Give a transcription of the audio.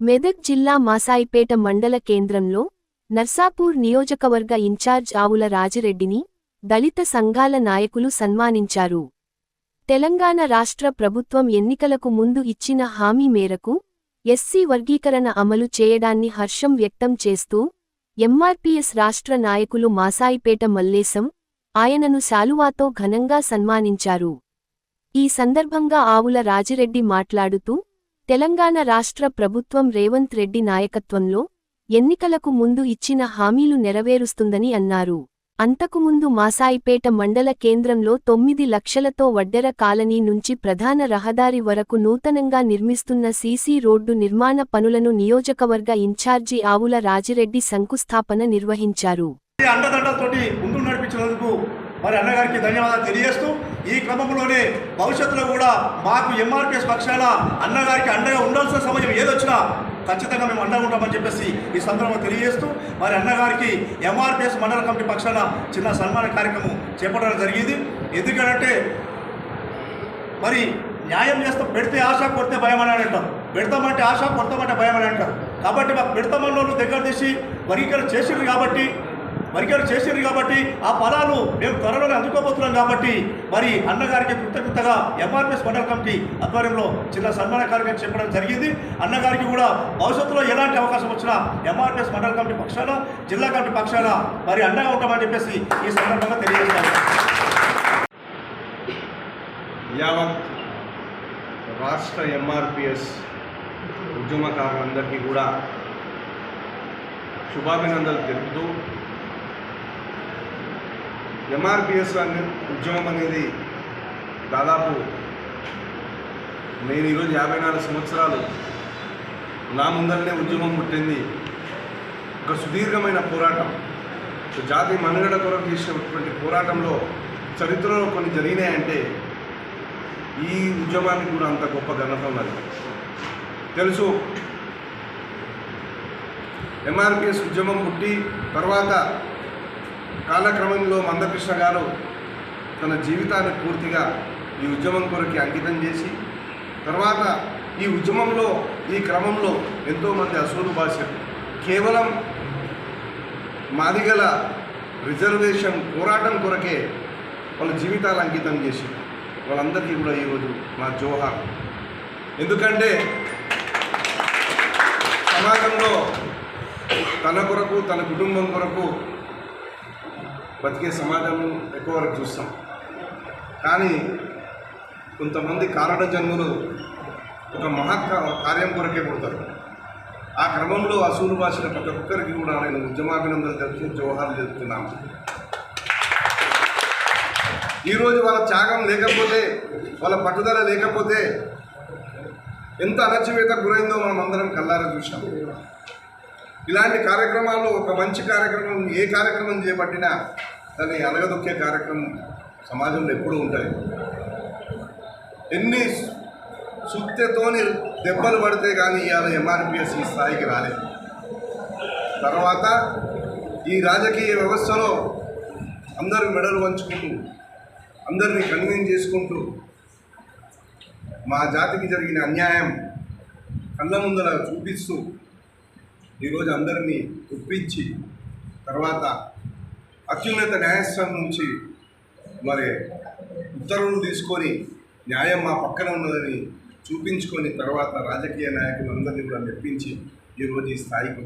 మెదక్ జిల్లా మాసాయిపేట మండల కేంద్రంలో నర్సాపూర్ నియోజకవర్గ ఇన్ఛార్జ్ ఆవుల రాజిరెడ్డిని దళిత సంఘాల నాయకులు సన్మానించారు. తెలంగాణ రాష్ట్ర ప్రభుత్వం ఎన్నికలకు ముందు ఇచ్చిన హామీ మేరకు ఎస్సీ వర్గీకరణ అమలు చేయడాన్ని హర్షం వ్యక్తం చేస్తూ ఎంఆర్పీఎస్ రాష్ట్ర నాయకులు మాసాయిపేట మల్లేశం ఆయనను శాలువాతో ఘనంగా సన్మానించారు. ఈ సందర్భంగా ఆవుల రాజిరెడ్డి మాట్లాడుతూ తెలంగాణ రాష్ట్ర ప్రభుత్వం రేవంత్ రెడ్డి నాయకత్వంలో ఎన్నికలకు ముందు ఇచ్చిన హామీలు నెరవేరుస్తుందని అన్నారు. అంతకుముందు మాసాయిపేట మండల కేంద్రంలో 9 లక్షలతో వడ్డెర కాలనీ నుంచి ప్రధాన రహదారి వరకు నూతనంగా నిర్మిస్తున్న సీసీ రోడ్డు నిర్మాణ పనులను నియోజకవర్గ ఇన్ఛార్జి ఆవుల రాజిరెడ్డి శంకుస్థాపన నిర్వహించారు. మరి అన్నగారికి ధన్యవాదాలు తెలియజేస్తూ ఈ క్రమంలోనే భవిష్యత్తులో కూడా మాకు ఎంఆర్పీఎస్ పక్షాన అన్నగారికి అండగా ఉండాల్సిన సమయం ఏదొచ్చినా ఖచ్చితంగా మేము అండగా ఉంటామని చెప్పేసి ఈ సందర్భంగా తెలియజేస్తూ మరి అన్నగారికి ఎంఆర్పీఎస్ మండల కమిటీ పక్షాన చిన్న సన్మాన కార్యక్రమం చేపట్టడం జరిగింది. ఎందుకంటే మరి న్యాయం చేస్తాం, పెడితే ఆశ కొడితే భయం అని అంటారు, పెడతామంటే ఆశ కొడతామంటే భయం అని అంటారు. కాబట్టి మాకు పెడతామన్న దగ్గర తీసి వర్గీకరణ చేసిండ్రు కాబట్టి ఆ పదాలు మేము త్వరలోనే అందుకోబోతున్నాం. కాబట్టి మరి అన్నగారికి కృతజ్ఞతగా ఎంఆర్పీఎస్ మండల కమిటీ ఆధ్వర్యంలో చిన్న సన్మాన కార్యక్రమం చెప్పడం జరిగింది. అన్నగారికి కూడా భవిష్యత్తులో ఎలాంటి అవకాశం వచ్చినా ఎంఆర్పీఎస్ మండల కమిటీ పక్షాన జిల్లా కమిటీ పక్షాన మరి అండగా ఉంటామని చెప్పేసి ఈ సందర్భంగా తెలియజేస్తాను. యావత్ రాష్ట్ర ఎంఆర్పీఎస్ ఉద్యమకారులందరికీ కూడా శుభాభినందనలు తెలుపుతూ ఎంఆర్పీఎస్ ఉద్యమం అనేది దాదాపు నేను ఈరోజు 54 సంవత్సరాలు నా ముందరనే ఉద్యమం పుట్టింది. ఒక సుదీర్ఘమైన పోరాటం, జాతి మనుగడ కొరకు చేసినటువంటి పోరాటంలో చరిత్రలో కొన్ని జరిగినాయంటే ఈ ఉద్యమానికి కూడా అంత గొప్ప ఘనత ఉన్నది. తెలుసు, ఎంఆర్పీఎస్ ఉద్యమం పుట్టి తర్వాత కాలక్రమంలో మందకృష్ణ గారు తన జీవితాన్ని పూర్తిగా ఈ ఉద్యమం కొరకు అంకితం చేసి తర్వాత ఈ ఉద్యమంలో ఈ క్రమంలో ఎంతోమంది అసూలు భాషలు కేవలం మాదిగల రిజర్వేషన్ పోరాటం కొరకే వాళ్ళ జీవితాలు అంకితం చేసి వాళ్ళందరికీ కూడా ఈరోజు మా జోహార్. ఎందుకంటే సమాజంలో తన కొరకు తన కుటుంబం కొరకు బతికే సమాజం ఎక్కువ వరకు చూస్తాం. కానీ కొంతమంది కారణ జన్ములు ఒక మహత్ కార్యం కొరకే పుడతారు. ఆ క్రమంలో అసూలు భాషల ప్రతి ఒక్కరికి కూడా నేను ఉద్యమాభినందనలు తెలుపుతూ జోహార్లు చెప్తున్నాను. ఈరోజు వాళ్ళ త్యాగం లేకపోతే, వాళ్ళ పట్టుదల లేకపోతే ఎంత అణచివేతకు గురైందో మనం అందరం కళ్ళారా చూసాం. ఇలాంటి కార్యక్రమాల్లో ఒక మంచి కార్యక్రమం, ఏ కార్యక్రమం చేపట్టినా దాన్ని అలగదొక్కే కార్యక్రమం సమాజంలో ఎప్పుడూ ఉంటుంది. ఎన్ని సుత్తెతోని దెబ్బలు పడితే కానీ ఇవాళ ఎంఆర్పీఎస్ ఈ స్థాయికి రాలేదు. తర్వాత ఈ రాజకీయ వ్యవస్థలో అందరూ మెడలు వంచుకుంటూ అందరినీ కన్విన్స్ చేసుకుంటూ మా జాతికి జరిగిన అన్యాయం కళ్ళ ముందర చూపిస్తూ ఈరోజు అందరినీ ఒప్పించి తర్వాత అత్యున్నత న్యాయస్థానం నుంచి మరి ఉత్తర్వులు తీసుకొని న్యాయం మా పక్కన ఉన్నదని చూపించుకొని తర్వాత రాజకీయ నాయకులందరినీ కూడా మెప్పించి ఈరోజు ఈ స్థాయికి